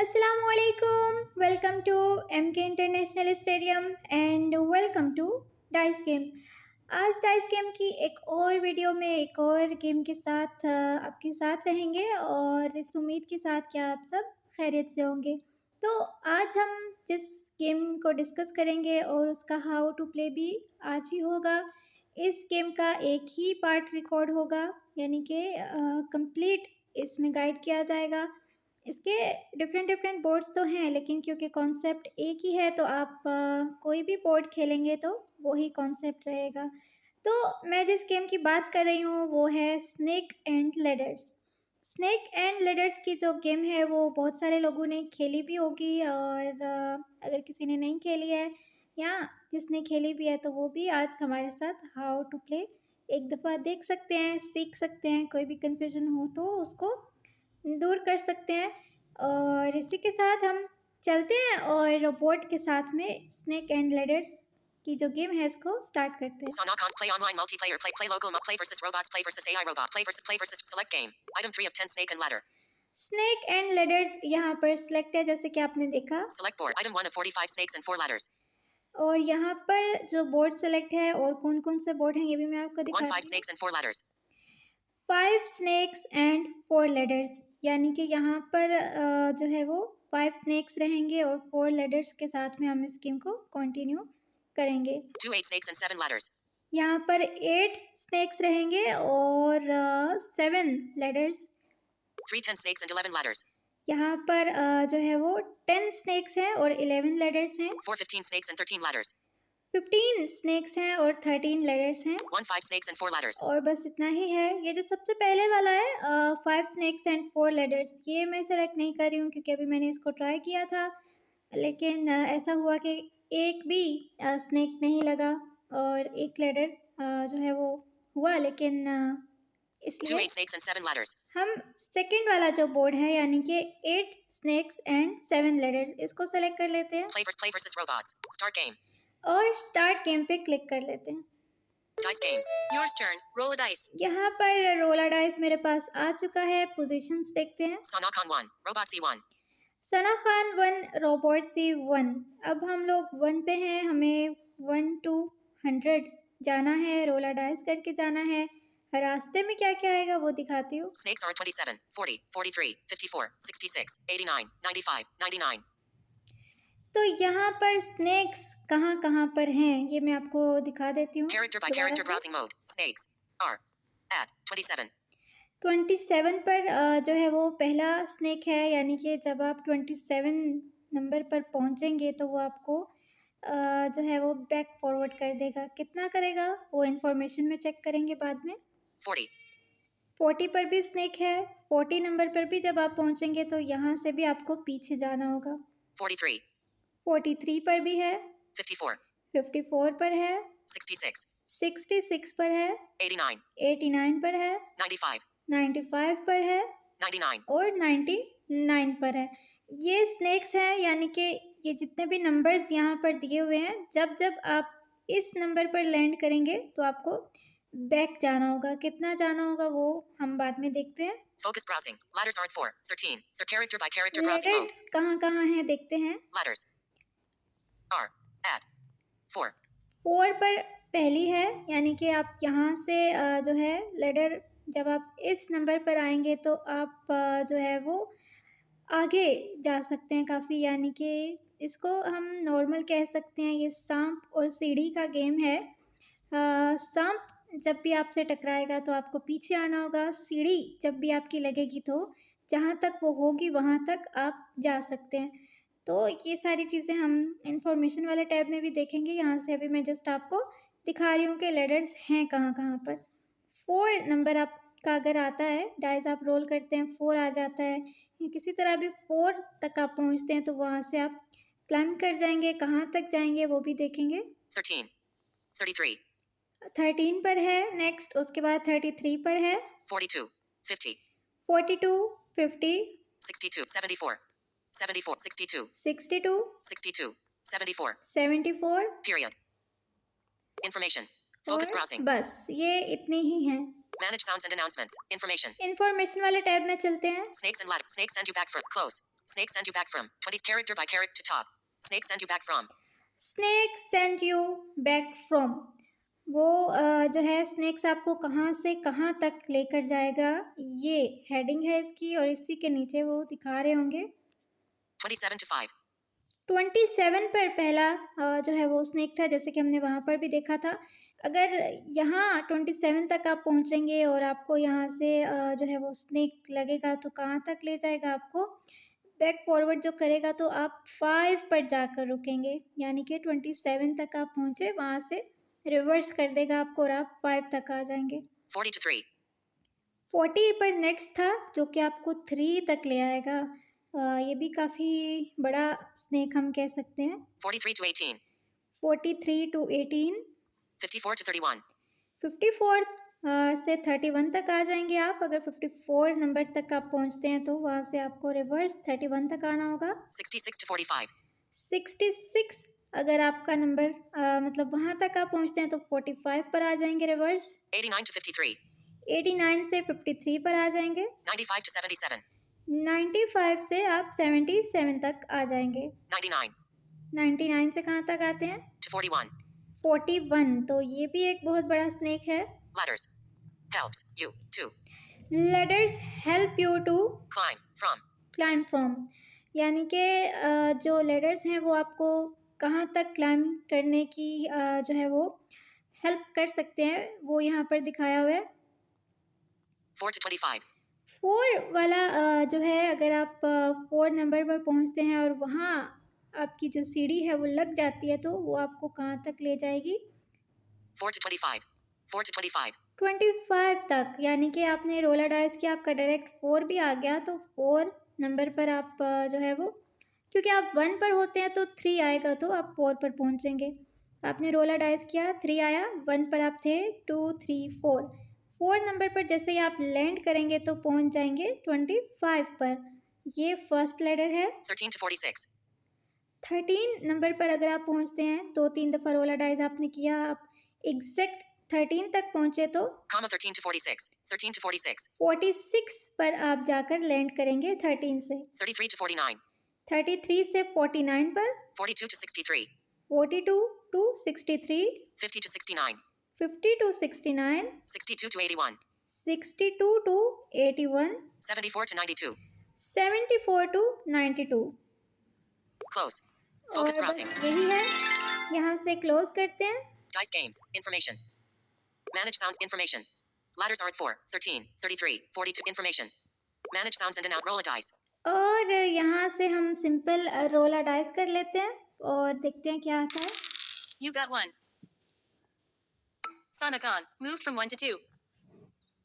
Assalamualaikum. Welcome to MK international stadium and welcome to dice game. आज dice game की एक और video में एक और गेम के साथ आपके साथ रहेंगे और इस उम्मीद के साथ कि आप सब खैरियत से होंगे। तो आज हम जिस गेम को डिस्कस करेंगे और उसका हाउ टू प्ले भी आज ही होगा। इस गेम का एक ही पार्ट रिकॉर्ड होगा, यानी कि कंप्लीट इसमें गाइड किया जाएगा। इसके डिफरेंट डिफरेंट बोर्ड्स तो हैं, लेकिन क्योंकि कॉन्सेप्ट एक ही है तो आप कोई भी बोर्ड खेलेंगे तो वही कॉन्सेप्ट रहेगा। तो मैं जिस गेम की बात कर रही हूँ वो है snake and ladders. Snake and ladders की जो गेम है वो बहुत सारे लोगों ने खेली भी होगी, और अगर किसी ने नहीं खेली है या जिसने खेली भी है तो वो भी आज हमारे साथ हाउ टू प्ले एक दफ़ा देख सकते हैं, सीख सकते हैं। कोई भी कन्फ्यूजन हो तो उसको दूर कर सकते हैं। और इसी के साथ हम चलते हैं और रोबोट के साथ में स्नेक एंड लेडर्स की जो गेम है इसको स्टार्ट करते हैं। Sonocon play online multiplayer play local play versus robots play versus AI robot play versus select game item 3 of 10 snake and ladder snake and ladders यहाँ पर सिलेक्ट है, जैसे कि आपने देखा, select board item 1 of 45 snakes and 4 ladders और यहाँ पर जो बोर्ड सेलेक्ट है और कौन कौन से बोर्ड हैं ये भी मैं आपको 1 दिखा 5 रही हूँ। snakes and 4 ladders 5 snakes and 4 ladders, यानी कि यहाँ पर जो है वो 5 स्नेक्स रहेंगे और 4 लेडर्स के साथ में हम इस गेम को कंटिन्यू करेंगे। 2 8 snakes and 7 ladders यहाँ पर 8 स्नेक्स रहेंगे और 7 लेडर्स। 3 10 snakes and 11 ladders यहाँ पर जो है वो 10 स्नेक्स हैं और 11 लेडर्स हैं। 4 15 snakes and 13 ladders 15 स्नेक्स हैं और 13 लेडर्स हैं। 1 5 snakes and 4 ladders और बस इतना ही है। ये जो सबसे पहले वाला है 5 स्नेक्स एंड 4 लेडर्स, ये मैं सेलेक्ट नहीं कर रही हूँ क्योंकि अभी मैंने इसको ट्राई किया था, लेकिन ऐसा हुआ कि एक भी स्नेक नहीं लगा और एक लेडर जो है वो हुआ, लेकिन 2 इसलिए 8 snakes and 7 ladders हम सेकंड वाला जो बोर्ड है यानी कि 8 स्नेक्स एंड 7 लेडर्स, इसको सेलेक्ट कर लेते हैं play versus robots start game और स्टार्ट गेम पे क्लिक कर लेते हैं। dice games yours turn roll a dice यहाँ पर रोला डाइस मेरे पास आ चुका है। पोजीशंस देखते हैं। Sonocon 1 robot C1 Sana Khan 1 robot सी 1। अब हम लोग 1 पे हैं, हमें 1 to 100 जाना है, रोला डाइस करके जाना है। रास्ते में क्या क्या आएगा वो दिखाती हूँ। snakes are 27 40 43 54 66 89 95 99 तो यहाँ पर स्नेक्स कहाँ कहाँ पर हैं ये मैं आपको दिखा देती हूँ। character by दोबारा character से browsing mode snakes are at 27 27 पर जो है वो पहला स्नेक है, यानी कि जब आप 27 नंबर पर पहुंचेंगे तो वो आपको जो है वो बैक फॉरवर्ड कर देगा। कितना करेगा वो इन्फॉर्मेशन में चेक करेंगे बाद में। 40 40 पर भी स्नेक है। 40 नंबर पर भी जब आप पहुंचेंगे तो यहाँ से भी आपको पीछे जाना होगा। 43 43 पर भी है। 54 54 पर है। 66 66 पर है। 89 89 पर है। 95 95 पर है 99 और 99 पर है। ये स्नेक्स हैं, यानी कि ये जितने भी नंबर्स यहाँ पर दिए हुए हैं, जब जब आप इस नंबर पर लैंड करेंगे तो आपको बैक जाना होगा। कितना जाना होगा वो हम बाद में देखते हैं। focus browsing ladders are at 4 13 so character by character browsing letters mode कहाँ कहाँ हैं देखते हैं। ladders are at 4 4 पर पहली है, यानी कि आप यहाँ से जो है लेडर जब आप इस नंबर पर आएंगे तो आप जो है वो आगे जा सकते हैं काफ़ी, यानी कि इसको हम नॉर्मल कह सकते हैं। ये सांप और सीढ़ी का गेम है। सांप जब भी आपसे टकराएगा तो आपको पीछे आना होगा। सीढ़ी जब भी आपकी लगेगी तो जहाँ तक वो होगी वहाँ तक आप जा सकते हैं। तो ये सारी चीज़ें हम इंफॉर्मेशन वाले टैब में भी देखेंगे। यहाँ से अभी मैं जस्ट आपको दिखा रही हूँ कि लेडर्स हैं कहाँ कहाँ पर। 4 नंबर आपका अगर आता है, डाइस आप रोल करते हैं, 4 आ जाता है या किसी तरह भी 4 तक आप पहुँचते हैं तो वहाँ से आप क्लाइंब कर जाएंगे। कहाँ तक जाएंगे वो भी देखेंगे। 13 33 13 पर है नेक्स्ट, उसके बाद 33 पर है, 42 50 42 50 62 74 74 62 62 62 74 74 period information focus और browsing बस ये इतने ही हैं। Manage sounds and announcements. Information. Information वाले टैब में चलते हैं। Snakes and ladder. Snakes send you back from. Close. Snakes send you back from. 20 character by character to top. Snakes send you back from. Snake send you back from, वो जो है snacks आपको कहाँ से कहाँ तक लेकर जाएगा, ये हेडिंग है इसकी, और इसी के नीचे वो दिखा रहे होंगे। 27 to 5. 27 पर पहला जो है वो स्नेक था, जैसे कि हमने वहाँ पर भी देखा था। अगर यहाँ 27 तक आप पहुँचेंगे और आपको यहाँ से जो है वो स्नेक लगेगा तो कहाँ तक ले जाएगा आपको, बैक फॉरवर्ड जो करेगा तो आप 5 पर जाकर रुकेंगे, यानी कि 27 तक आप पहुँचे, वहाँ से रिवर्स कर देगा आपको और आप 5 तक आ जाएंगे। 40 to 3. 40 पर नेक्स्ट था जो कि आपको 3 तक ले आएगा। ये भी काफ़ी बड़ा स्नेक हम कह सकते हैं। 43 to 18. 43 to 18, 54 to 31. 54 से 31 तक आ जाएंगे आप। अगर 54 नंबर तक आप पहुंचते हैं तो वहाँ से आपको रिवर्स 31 तक आना होगा। 66 to 45. 66 अगर आपका नंबर मतलब वहाँ तक आप पहुँचते हैं तो 45 पर आ जाएंगे रिवर्स। 89 to 53. 89 से 53 पर आ जाएंगे। 95 to 77. 95 से आप 77 तक आ जाएंगे। 99 99 से कहाँ तक आते हैं? to 41. 41, तो ये भी एक बहुत बड़ा स्नेक है। Ladders. Helps you to ladders help you to climb from. Climb from, यानी कि जो लेडर्स हैं वो आपको कहाँ तक क्लाइम करने की जो है वो हेल्प कर सकते हैं, वो यहाँ पर दिखाया हुआ है। 4 to 25. 4 वाला जो है, अगर आप 4 नंबर पर पहुँचते हैं और वहाँ आपकी जो सीढ़ी है वो लग जाती है तो वो आपको कहाँ तक ले जाएगी? 4 to 25. 4 to 25. 25 तक, यानी कि आपने रोलर डाइस किया, आपका डायरेक्ट 4 भी आ गया, तो 4 नंबर पर आप जो है वो, क्योंकि आप 1 पर होते हैं तो 3 आएगा तो आप 4 पर पहुंचेंगे। आपने रोलर डाइस किया, 3 आया, 1 पर आप थे, 2 3 4, 4 नंबर पर जैसे ही आप लैंड करेंगे तो पहुंच जाएंगे 25 पर। ये फर्स्ट लेडर है। 13 to 46. 13 नंबर पर अगर आप पहुंचते हैं, 2-3 दफ़ा रोलर डाइस आपने किया, आप एग्जैक्ट 13 तक पहुंचे तो 13 to 46. 13 to 46. 46 पर आप जाकर लैंड करेंगे 13 से। 33 to 49. 33 से 49 पर, 42 to 63. 42 to 63, 50 to 69. 50 to 69, 62 to 81. 62 to 81, 74 to 92. 74 to 92। Close. और Focus बस browsing. यही है, यहाँ से क्लोज करते हैं। Dice games. Information. Manage sounds. Information. Ladders are at 4, 13, 33, 42. Information. Manage sounds and announce. Roll a dice. और यहाँ से हम सिंपल रोला डाइस कर लेते हैं और देखते हैं क्या आता है। You got 1. Sonicon. Move from 1 to 2.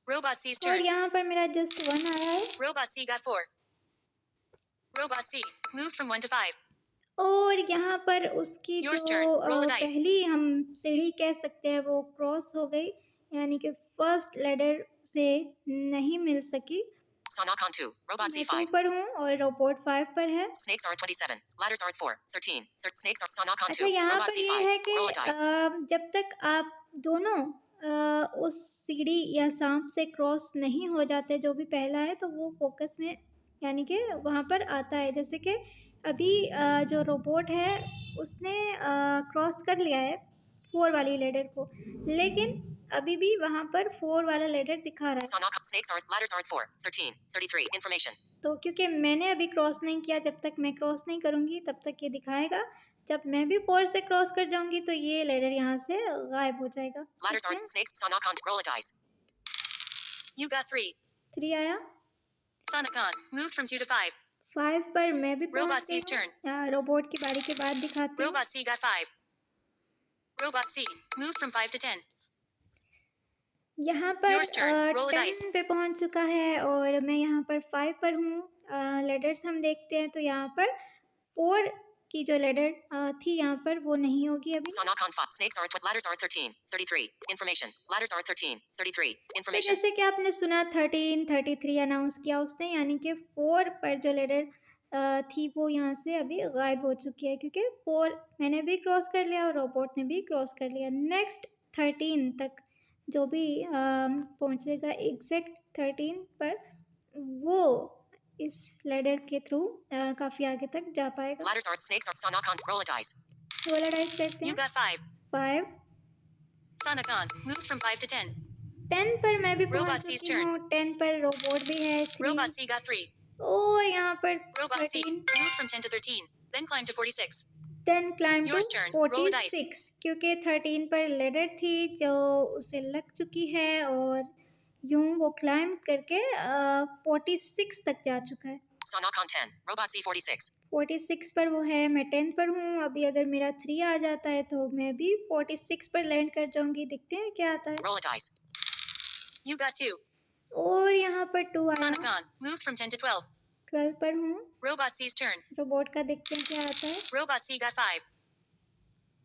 Robot C's और turn. यहाँ पर मेरा जस्ट 1 आया है। Robot C got 4. Robot C. Move from 1 to 5. और यहाँ पर उसकी Yours जो turn. Roll the dice. पहली हम सीढ़ी कह सकते हैं वो क्रॉस हो गई, यानी कि फर्स्ट लेडर से नहीं मिल सकी। Sonicon 2. Robot मैं 2 C5. पर हूँ और रोबोट 5 पर है। Snakes are at 27. Ladders are at 4, 13. Snakes are Sonicon अच्छा, 2. यहाँ Robot पर ये C5. है कि Roll a dice. जब तक आप दोनों उस सीढ़ी या सांप से क्रॉस नहीं हो जाते, जो भी पहला है, तो वो फोकस में यानी कि वहाँ पर आता है। जैसे कि अभी जो रोबोट है उसने क्रॉस कर लिया है 4 वाली लेडर को, लेकिन अभी भी वहाँ पर 4 वाला लेडर दिखा रहा है। Sonicon. Snakes are. Ladders are at 4, 13, 33. Information. तो क्योंकि मैंने अभी क्रॉस नहीं किया, जब तक मैं क्रॉस नहीं करूँगी तब तक ये दिखाएगा। जब मैं भी 4 से क्रॉस कर जाऊँगी तो ये लेडर यहाँ से गायब हो जाएगा। Ladders ठीक are है? snakes. Sonicon. Roll a dice. You got 3. 3 आया। Sonicon. Move from 2 to 5. 5 पर मैं भी Robot पहुँच C's गई turn. हूँ। रोबोट की बारी के बाद दिखाती हूँ। Robot C got 5. Robot C. Move from 5 to 10. यहाँ पर Yours turn. Roll a 10 dice. पे पहुँच चुका है और मैं यहाँ पर 5 पर हूँ। लेडर्स हम देखते हैं तो यहाँ पर 4 की जो लेडर थी यहाँ पर वो नहीं होगी अभी। Sonicon 5. Snakes are at ladders are at 13, 33. Information. Ladders are at 13, 33. तो Information. जैसे कि आपने सुना 13, 33 अनाउंस किया उसने, यानी कि 4 पर जो लेडर थी वो यहाँ से अभी गायब हो चुकी है, क्योंकि 4 मैंने भी क्रॉस कर लिया और रोबोट ने भी क्रॉस कर लिया। नेक्स्ट 13 तक जो भी पहुंचेगा एग्जैक्ट 13 पर, वो इस लैडर के थ्रू काफ़ी आगे तक जा पाएगा। Ladders are snakes are Sanakon. Roll a dice. रोला डाइस करते You हैं। got 5. 5 Sanakon. Move from 5 to 10. 10 पर मैं भी पहुंच Robot C's चुकी turn. हूँ। 10 पर रोबोट भी है। 3 Robot C got 3. और यहाँ पर Robot C. 13 Move from 10 to 13. Then climb to 46. 10 climb to Yours turn. Roll a dice. 46 क्योंकि 13 पर लेडर थी जो उसे लग चुकी है और यूं वो क्लाइम करके 46 तक जा चुका है। Sanakon 10. Robot C 46. 46 पर वो है, मैं 10 पर हूँ। अभी अगर मेरा 3 आ जाता है तो मैं भी 46 पर लैंड कर जाऊंगी। देखते हैं क्या आता है। Roll a dice. You got 2. और यहाँ पर 2 आया। Sanakon. Move from 10 to 12. 12 पर हूँ। Robot C's turn. रोबोट का देखते हैं क्या आता है। Robot C got 5.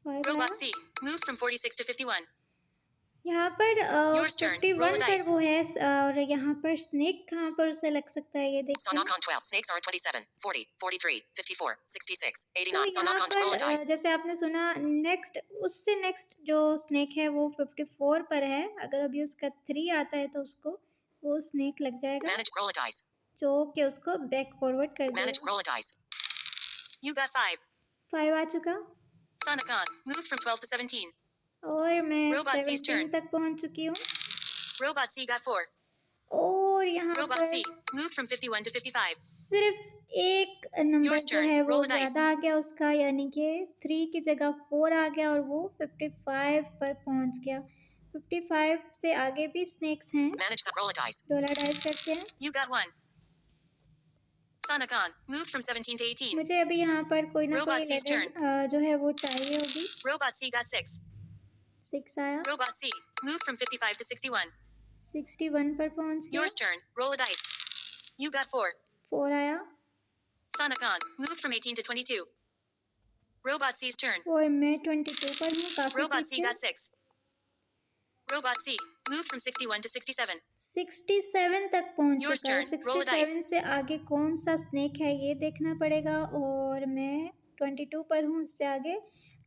5 Robot आया। C. Move from 46 to 51. यहाँ पर Yours turn. 51 Roll a पर dice. वो है और यहाँ पर स्नेक कहाँ पर उसे लग सकता है ये देखते हैं। Sanakon 12. Snakes are 27, 40, 43, 54, 66, तो 89. यहाँ Sanakon roll a पर dice. जैसे आपने सुना नेक्स्ट उससे नेक्स्ट जो स्नेक है वो 54 पर है। अगर अभी उसका 3 आता है तो उसको वो स्नेक लग जाएगा Manage roll a dice. जो कि उसको बैक फॉरवर्ड कर Manage देगा। roll a dice. You got 5. 5 आ चुका Sanakon. Move from 12 to 17. और मैं Robot C's 17 turn. तक पहुँच चुकी हूँ। Robot C got 4. और यहाँ Robot पर C. Move from 51 to 55. सिर्फ एक नंबर Yours जो turn. है वो Roll a dice. ज़्यादा आ गया उसका, यानी कि 3 की जगह 4 आ गया और वो 55 पर पहुंच गया। 55 से आगे भी स्नेक्स हैं। Manage roll a dice. रोला डाइस करते हैं। You got 1. Sanakon. Move from 17 to 18. मुझे अभी यहाँ पर कोई ना Robot कोई C's लेटर जो है वो चाहिए होगी। Robot C got 6. 6 आया। Robot C. Move from 55 to 61. 61 पर पहुंच गया। Yours turn. Roll a dice. You got 4. 4 आया। Sanakon. Move from 18 to 22. Robot C's turn. और मैं 22 पर हूँ, काफी Robot C पीछे। got 6. Robot C. Move from 61 to 67. 67 तक पहुंच Yours चुका है। turn. Roll a dice. 67 से आगे कौन सा स्नेक है ये देखना पड़ेगा और मैं 22 पर हूँ। उससे आगे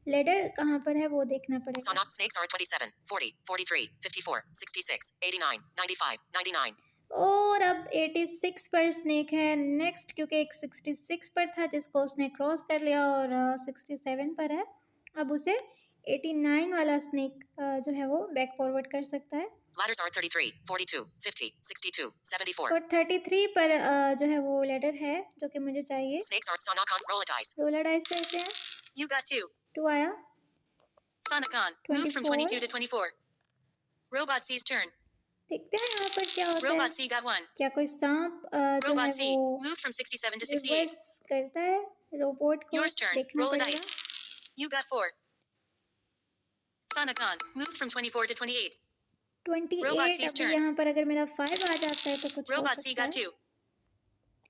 लेडर कहाँ पर है वो देखना पड़ेगा। Sanok snakes are 27, 40, 43, 54, 66, 89, 95, 99. और अब 86 पर स्नेक है नेक्स्ट, क्योंकि एक 66 पर था जिसको उसने क्रॉस कर लिया और 67 पर है। अब उसे 89 वाला स्नेक जो है वो बैक फॉरवर्ड कर सकता है। Ladders are 33, 42, 50, 62, 74. और 33 पर जो है वो लेटर है जो कि मुझे चाहिए। Snakes are Sanokon. Roll a dice. रोला डाइस करते हैं। You got 2. 2 आया। Sanokon. Move from 22 to 24. Robot C's turn. देखते हैं यहाँ पर क्या होता है। Robot C got 1. क्या कोई सांप जो है Robot C. वो Move from 67 to 68. रिवर्स करता है रोबोट को। Yours turn. देखना Roll a पड़ेगा। dice. You got 4. Sanokon. Move from 24 to 28. 28 Robot C's अभी turn. यहाँ पर अगर मेरा 5 आ जाता है तो कुछ हो Robot C सकता got है। 2.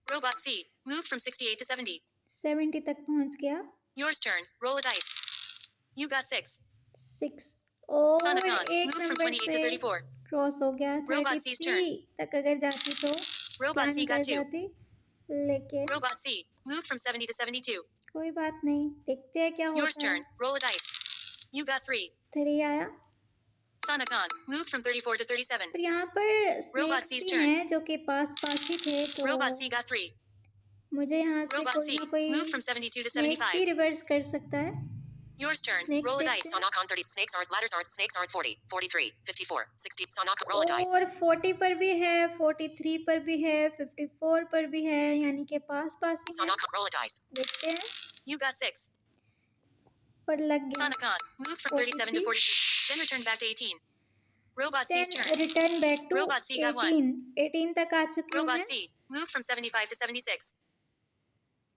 Robot C. Move from 68 to 70. 70 तक पहुँच गया। Yours turn. Roll a dice. You got 6. 6 और Sanokon. एक Move from नंबर 28 to से 34. क्रॉस हो गया। Robot C's 33 तक अगर जाती तो Robot C प्लान कर got 2. जाती, लेकिन Robot C. Move from 70 to 72. कोई बात नहीं, देखते हैं क्या Yours होता है। turn. Roll a dice. You got 3. 3 आया। Sanokon. Move from 34 to 37. पर यहाँ पर Robot स्नेक्स C's भी turn. हैं जो कि पास पास ही थे, तो Robot C got 3. मुझे यहाँ से Robot कोई C. ना कोई Move from 72 to snake 75. He reverse कर सकता है। Yours turn. Snakes Roll a देखते dice. हैं। Sanokon 30. Snakes are ladders are snakes are 40, 43, 54, 60. Sanokon roll a dice. और 40 पर भी है, 43 पर भी है, 54 पर भी है, यानी कि पास पास ही है। Sanokon roll a dice. देखते हैं You got 6. पर लग गया। Sanokon. Move from 37 to 42. Then return back to 18. Robot C's Then turn. return back to Robot C got 1. 18 तक आ चुकी हूँ मैं। Robot C. Move from 75 to 76.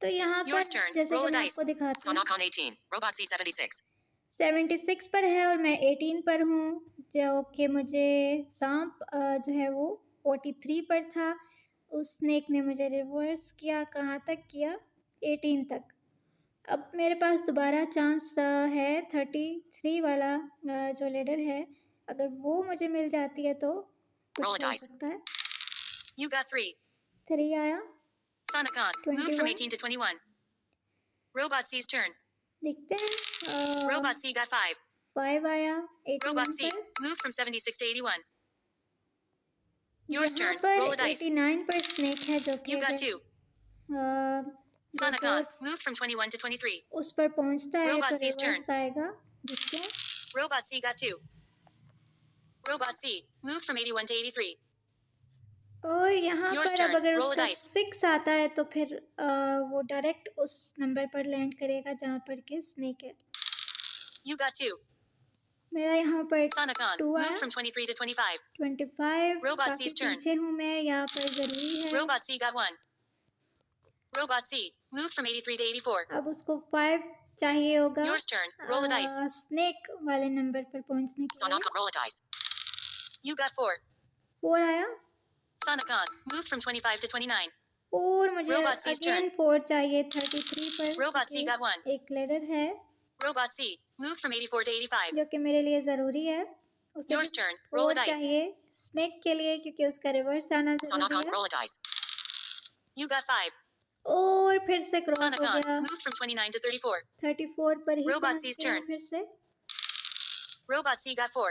तो यहाँ पर Yours turn. जैसे Roll कि a मैं dice. आपको दिखाती हूँ, Sanokon 18. Robot C 76. 76 पर है और मैं 18 पर हूँ, जो कि मुझे सांप जो है वो 43 पर था। उस स्नेक ने मुझे रिवर्स किया, कहाँ तक किया? 18 तक। अब मेरे पास दोबारा चांस है 33 वाला जो लेडर है, अगर वो मुझे मिल जाती है तो कुछ Roll a हो dice. सकता है। You got 3. 3 आया। Sanokon. Move from 21. 18 to 21. Robot C's turn. देखते हैं Robot C got 5. 5 आया Robot 81 C. पर। Move from 76 to 81. Yours यहाँ turn. पर Roll a dice. 89 पर स्नेक है जो कि You got अगर 2. Robot Sanakon. Move from 21 to 23. उस पर पहुंचता है Robot तो C's turn. रिवर्स आएगा। देखते हैं। Robot C got 2. Robot C. Move from 81 to 83. और यहाँ Yours पर अब turn. अगर Roll a उसका dice. 6 आता है तो फिर वो डायरेक्ट उस नंबर पर लैंड करेगा जहाँ पर के स्नेक है। You got 2. मेरा यहाँ पर Sanakon. 2 Move आया। from 23 to 25. 25 Robot काफी C's turn. पीछे हूँ मैं, यहाँ पर जरूरी है। Robot C got 1. Robot C. Move from 83 to 84. अब उसको 5 चाहिए होगा Yours turn. Roll a dice. Snake वाले नंबर पर पहुंचने के लिए। Sanakon. Roll a dice. You got 4. 4 आया। Sanakon. Move from 25 to 29. और मुझे Robot C's अगेन 4 चाहिए 33 पर। Robot C क्योंकि got 1. एक लेडर है Robot C. Move from 84 to 85. जो कि मेरे लिए ज़रूरी है। उसे Yours भी turn. Roll a 4 dice. चाहिए स्नेक के लिए क्योंकि उसका रिवर्स आना ज़रूरी Sanakon. है। Roll a dice. You got 5. और फिर से क्रॉस हो Sanakon. गया। Move from 29 to 34. 34 पर ही Robot पहुंच C's गया turn. फिर से। Robot C got 4.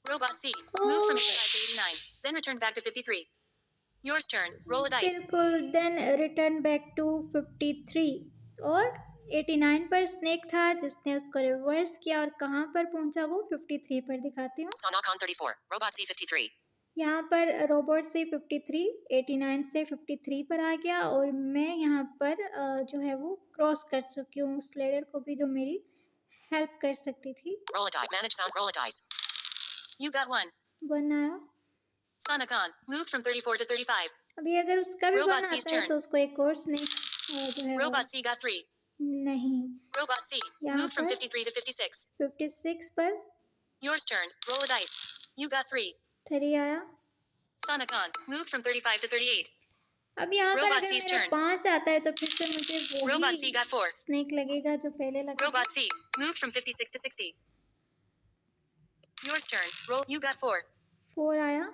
Robot C. Move from 85 to 89. Then return back to 53. Yours turn. Roll a dice. बिल्कुल। देन रिटर्न बैक टू 53 और 89 पर स्नेक था जिसने उसको रिवर्स किया और कहाँ पर पहुंचा वो 53 पर दिखाती हूँ। Sanakon 34. Robot C 53. यहाँ पर रोबोट से 53 89 से 53 पर आ गया और मैं यहाँ पर जो है वो क्रॉस कर चुकी हूँ उस लेडर को भी जो मेरी हेल्प कर सकती थी। Roll a dice. Manage sound. Roll a dice. You got 1. 1 आया। Sanakon. Move from 34 to 35. अभी अगर उसका भी 1 Robot C's आता है turn. तो उसको एक और स्नेक जो है वो Robot C got 3. नहीं। Robot C. यहाँ Move from पर 53 to 56. 56 पर Yours turn. Roll a dice. You got 3. 3 आया। Sanakon. Move from 35 to 38. अब यहाँ पर Robot अगर C's मेरा turn. 5 आता है तो फिर से मुझे Robot C वही got 4. स्नेक लगेगा जो पहले लगा था। Robot C. Move from 56 to 60. Yours turn. Roll. You got 4. 4 आया।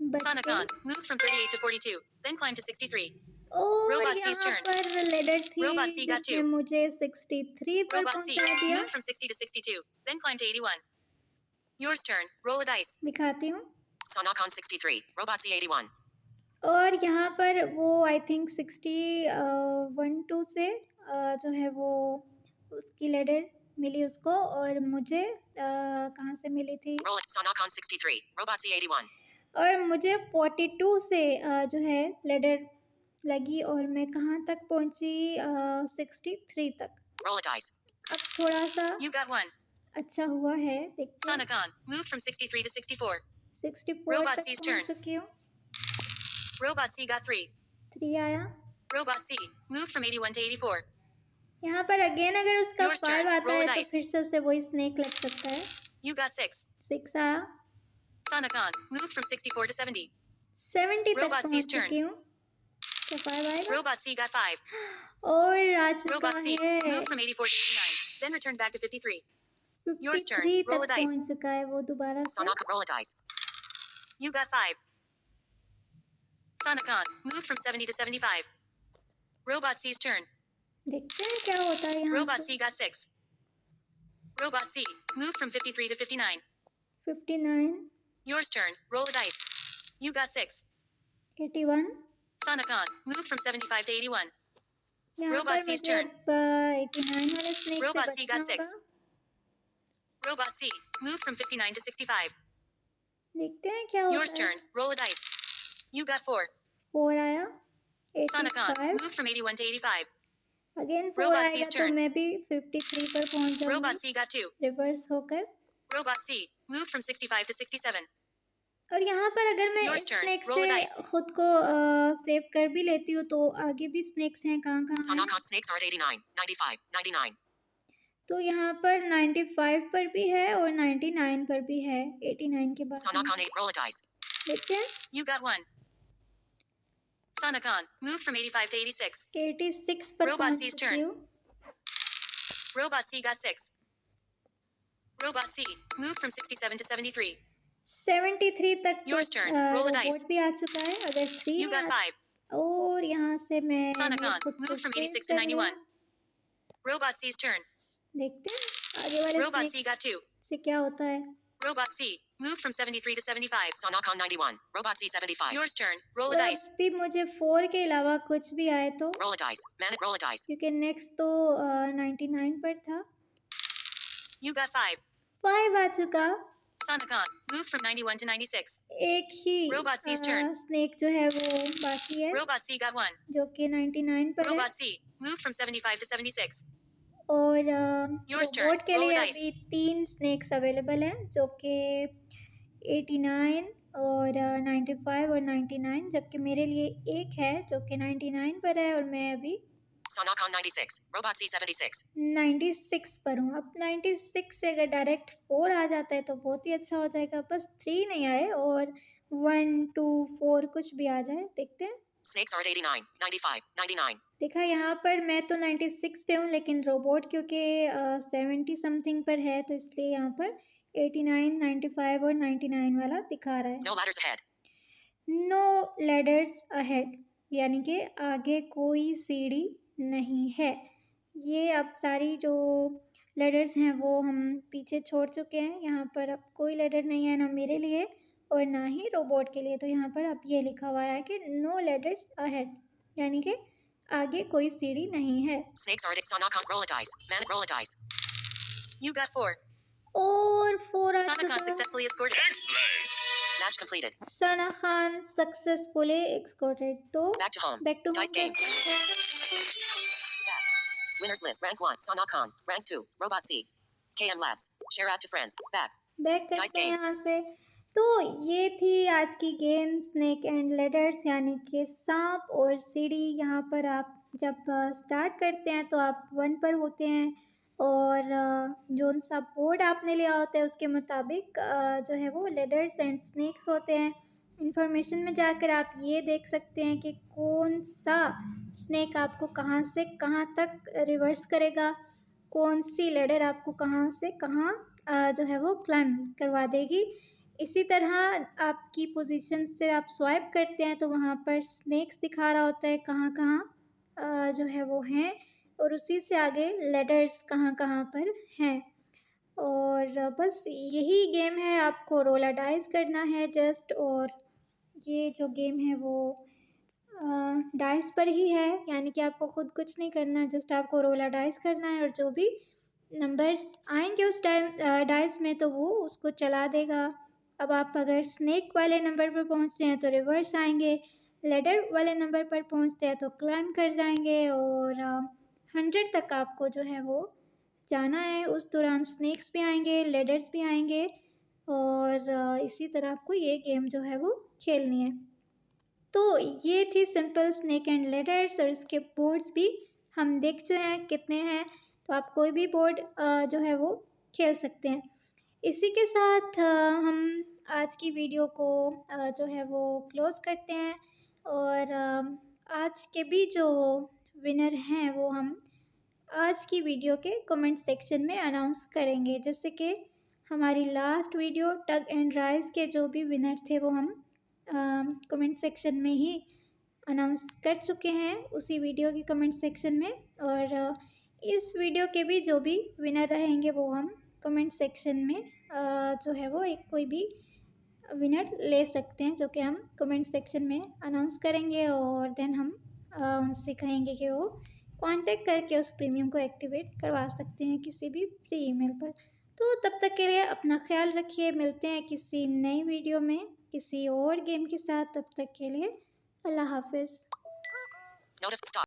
बच गई। Sanakon. Move from 38 to 42. Then climb to 63. और Robot C's यहाँ turn. पर लेडर थी Robot C got जिसने 2. मुझे 63 पर Robot C. पहुंचा दिया। Move from 60 to 62. Then climb to 81. Yours turn. Roll a dice. दिखाती हूँ। Sanakon 63. Robot C 81. और यहाँ पर वो आई थिंक 61 से जो है वो उसकी लेडर मिली उसको और मुझे कहाँ से मिली थी Roll it. Sanakon 63. Robot C 81. और मुझे 42 से जो है लेडर लगी और मैं कहाँ तक पहुँची 63 तक। Roll a dice. अब थोड़ा सा You got 1. अच्छा हुआ है देखते हैं। Sanakon. Move from 63 to 64. 64 Robot तक C's पहुँच turn. चुकी हूँ। Robot C got 3. 3 आया। Robot C. Move from 81 to 84. यहाँ पर अगेन अगर उसका Yours 5 turn. आता Roll है a तो dice. फिर से उसे वही स्नेक लग सकता है। You got 6. 6 आया। Sanakon. Move from 64 to 70. 70 तक Robot C's पहुँच turn. चुकी हूँ। क्या 5 आएगा? Robot C got 5. और आ चुका Robot C. है। Move from 84 to 89. Then return back to 53. Yours turn. 53 Roll a तक dice. पहुँच चुका है वो दोबारा से। Sanakon. Roll a dice. You got 5. Sanakon. Move from 70 to 75. Robot C's turn. देखते हैं क्या होता है यहाँ Robot से। C got 6. Robot C. Move from 53 to 59. 59, Yours turn. Roll a dice. You got 6. 81। Sanakon. Move from 75 to 81. यहाँ Robot पर C's मुझे turn. अब 89 वाले स्नेक से Robot C बचना got 6. होगा। Robot C. Move from 59 to 65. देखते हैं क्या Yours होता है। turn. Roll a dice. You got 4. 4 आया। Sanakon. 85। Move from 81 to 85. Again 4 Robot आएगा C's तो turn. मैं भी 53 पर पहुँच जाऊँगी Robot C got 2. रिवर्स होकर। Robot C. Move from 65 to 67. और यहाँ पर अगर मैं Yours इस turn. स्नेक Roll a से dice. खुद को सेव कर भी लेती हूँ तो आगे भी स्नेक्स हैं कहाँ कहाँ हैं। Sanakon snakes are at 89, 95, 99. तो यहाँ पर 95 पर भी है और 99 पर भी है 89 के बाद। Sanakon 8. Roll a dice. देखते हैं। You got 1. Sanakon. Move from 85 to 86. 86 पर Robot पहुँच C's चुकी turn. हूँ। Robot C got 6. Robot C. Move from 67 to 73. 73 तक तो Yours turn. Roll a dice. Robot भी आ चुका है। अगर 3 You got 5. और यहाँ से मैं Sanakon. खुद को Move from सेव 86 to कर लिया। 91. Robot C's turn. देखते हैं आगे वाले Robot C स्नेक्स got 2. से क्या होता है? Robot C moved from 73 to 75. Sanakon 91. Robot C 75. Yours turn. Roll a जब dice. भी मुझे 4 के अलावा कुछ भी आए तो, Roll a dice. Roll a dice. क्योंकि नेक्स्ट तो 99 पर था। You got 5. 5 आ चुका। Sanakon moved from 91 to 96. एक ही Robot C's turn. स्नेक जो है वो बाकी है, Robot C got 1. जो कि 99 पर है। Robot C moved from 75 to 76. और Yours turn. रोबोट के Roll a लिए dice. अभी 3 स्नेक्स अवेलेबल हैं, जो कि 89 और 95 और 99, जबकि मेरे लिए एक है जो कि 99 पर है और मैं अभी Sanakon 96. Robot C 76. 96 पर हूँ। अब 96 से अगर डायरेक्ट 4 आ जाता है तो बहुत ही अच्छा हो जाएगा। बस 3 नहीं आए और 1, 2, 4 कुछ भी आ जाए, देखते हैं। Snakes are at 89, 95, 99. देखा यहाँ पर मैं तो 96 पे हूँ, लेकिन रोबोट क्योंकि 70 समथिंग पर है, तो इसलिए यहाँ पर 89, 95 और 99 वाला दिखा रहा है। No ladders ahead. No ladders ahead, यानी कि आगे कोई सीढ़ी नहीं है। ये अब सारी जो लैडर्स हैं वो हम पीछे छोड़ चुके हैं। यहाँ पर अब कोई लैडर नहीं है, ना मेरे लिए और ना ही रोबोट के लिए। तो यहाँ पर अब ये लिखा हुआ है कि नो लैडर्स अहेड, यानी कि आगे कोई सीढ़ी नहीं है। Snakes are at Sanakon. Roll a dice. Roll a dice. You got 4. और 4 आ Sanakon चुका। successfully escorted. Excellent. Match completed. Sana Khan successfully escorted. तो Back to home. Back to Dice games. Back. Winners list. Rank 1. Sanakon. Rank 2. Robot C. KM Labs. Share out to friends. Back. Back Dice करते हैं games. यहाँ से। तो ये थी आज की गेम स्नेक एंड लैडर्स, यानी कि सांप और सीढ़ी। यहाँ पर आप जब स्टार्ट करते हैं तो आप 1 पर होते हैं और जो सा बोर्ड आपने लिया होता है उसके मुताबिक जो है वो लैडर्स एंड स्नेक्स होते हैं। इंफॉर्मेशन में जाकर आप ये देख सकते हैं कि कौन सा स्नेक आपको कहाँ से कहाँ तक रिवर्स करेगा, कौन सी लैडर आपको कहाँ से कहाँ जो है वो क्लाइंब करवा देगी। इसी तरह आपकी पोजीशन से आप स्वाइप करते हैं तो वहाँ पर स्नेक्स दिखा रहा होता है कहाँ कहाँ जो है वो हैं, और उसी से आगे लैडर्स कहाँ कहाँ पर हैं। और बस यही गेम है, आपको रोला डाइस करना है जस्ट। और ये जो गेम है वो डाइस पर ही है, यानी कि आपको ख़ुद कुछ नहीं करना, जस्ट आपको रोला डाइस करना है और जो भी नंबर्स आएंगे उस टाइम डाइस में तो वो उसको चला देगा। अब आप अगर स्नेक वाले नंबर पर पहुंचते हैं तो रिवर्स आएंगे, लैडर वाले नंबर पर पहुंचते हैं तो क्लाइंब कर जाएंगे और 100 तक आपको जो है वो जाना है। उस दौरान स्नेक्स भी आएंगे, लैडर्स भी आएंगे और इसी तरह आपको ये गेम जो है वो खेलनी है। तो ये थी सिंपल स्नेक एंड लैडर्स और इसके बोर्ड्स भी हम देख चुके हैं कितने हैं, तो आप कोई भी बोर्ड जो है वो खेल सकते हैं। इसी के साथ हम आज की वीडियो को जो है वो क्लोज़ करते हैं और आज के भी जो विनर हैं वो हम आज की वीडियो के कमेंट सेक्शन में अनाउंस करेंगे। जैसे कि हमारी last video tug and rice के जो भी विनर थे वो हम कमेंट सेक्शन में ही अनाउंस कर चुके हैं, उसी वीडियो के कमेंट सेक्शन में। और इस वीडियो के भी जो भी विनर रहेंगे वो हम कमेंट सेक्शन में जो है वो एक कोई भी विनर ले सकते हैं, जो कि हम कमेंट सेक्शन में अनाउंस करेंगे और देन हम उनसे कहेंगे कि वो कांटेक्ट करके उस प्रीमियम को एक्टिवेट करवा सकते हैं किसी भी फ्री ईमेल पर। तो तब तक के लिए अपना ख्याल रखिए, मिलते हैं किसी नई वीडियो में किसी और गेम के साथ। तब तक के लिए अल्लाह हाफिज़। Stop.